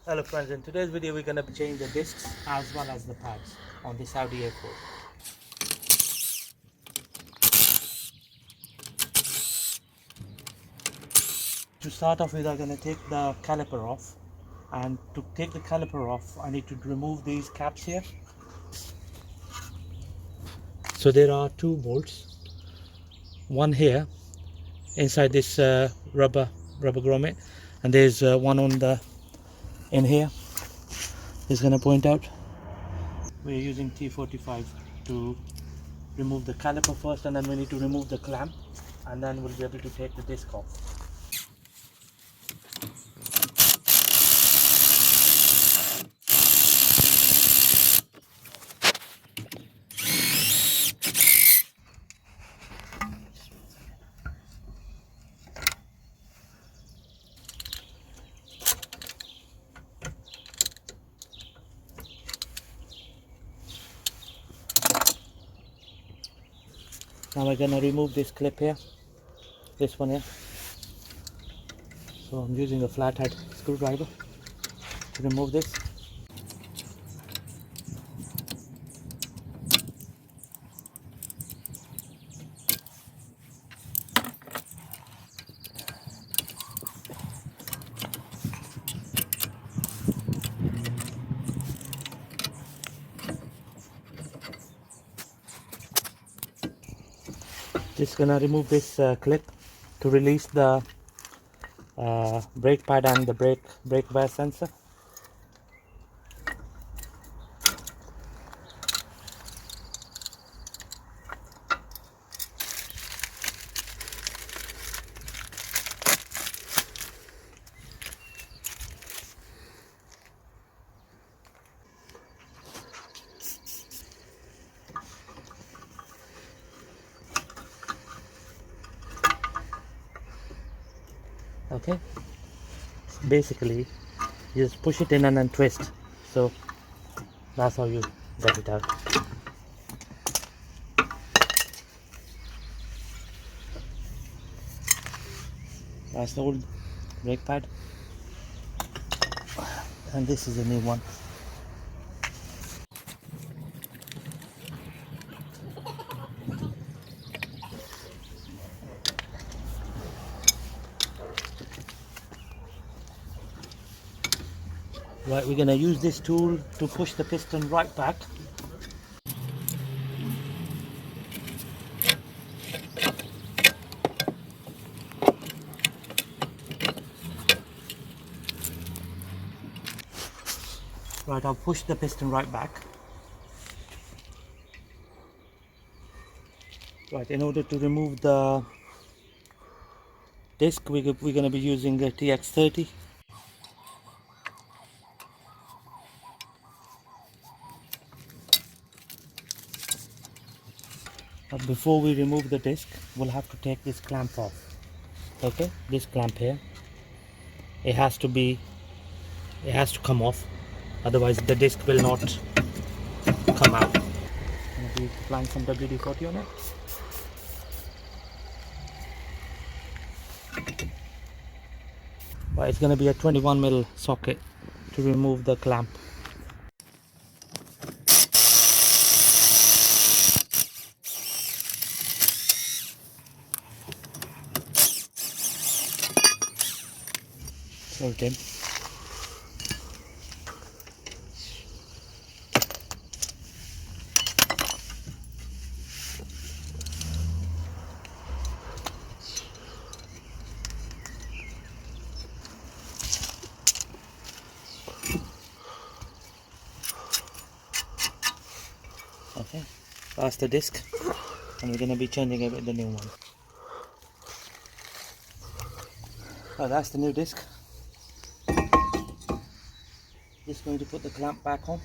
Hello friends, in today's video we're going to change the discs as well as the pads on this Audi A4. To start off with, I'm going to take the caliper off, and to take the caliper off I need to remove these caps here. So there are two bolts, one here inside this rubber grommet, and there's one on the in here. It's going to point out. We're using T45 to remove the caliper first, and then we need to remove the clamp, and then we'll be able to take the disc off. Now we're going to remove this clip here, this one here. So I'm using a flathead screwdriver to remove this. Just gonna remove this clip to release the brake pad and the brake wear sensor. Okay, basically you just push it in and then twist, so that's how you get it out. That's the old brake pad, and this is the new one. Right, we're going to use this tool to push the piston right back. Right, I'll push the piston right back. Right, in order to remove the disc, we're going to be using a TX30. But before we remove the disc, we'll have to take this clamp off. Okay, this clamp here, it has to come off, otherwise the disc will not come out. I'm going to be applying some WD-40 on it. Right, it's going to be a 21mm socket to remove the clamp. Okay. Okay, that's the disc, and we're going to be changing it with the new one. Oh, that's the new disc. Just going to put the clamp back on.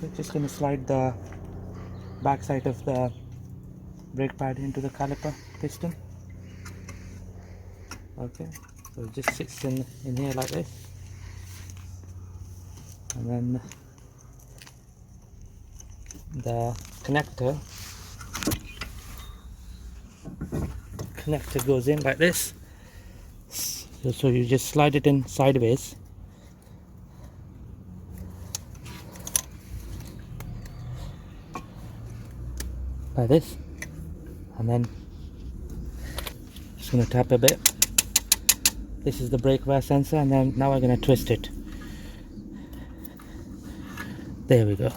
Okay, just gonna slide the back side of the brake pad into the caliper piston. Okay, so it just sits in here like this, and then the connector goes in like this. So you just slide it in sideways, like this, and then just gonna tap a bit. This is the brake wear sensor, and then now I'm gonna twist it. There we go.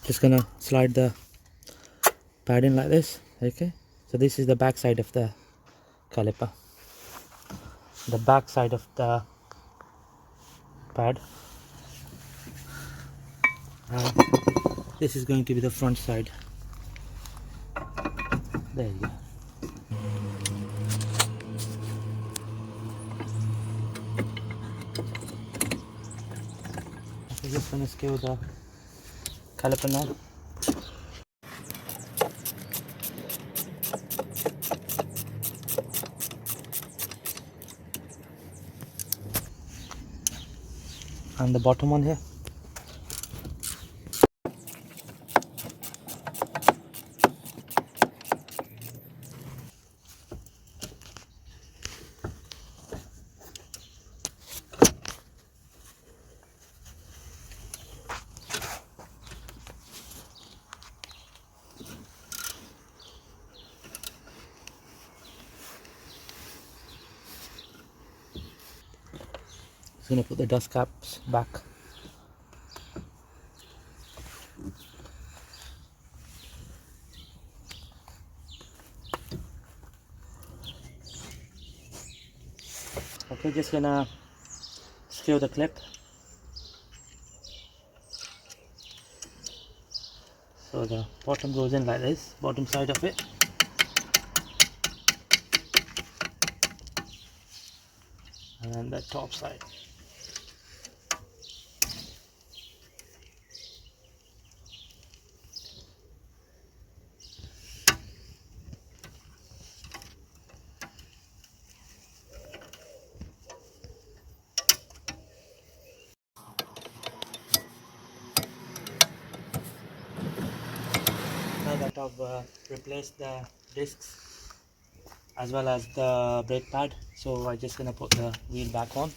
Just gonna slide the pad in like this. Okay, so this is the back side of the caliper, the back side of the pad. This is going to be the front side. There you go. I'm just gonna screw the caliper now. And the bottom one here. Just gonna put the dust caps back. Okay, just gonna screw the clip. So the bottom goes in like this, bottom side of it. And then the top side. Now that I've replaced the discs as well as the brake pad, so I'm just gonna put the wheel back on.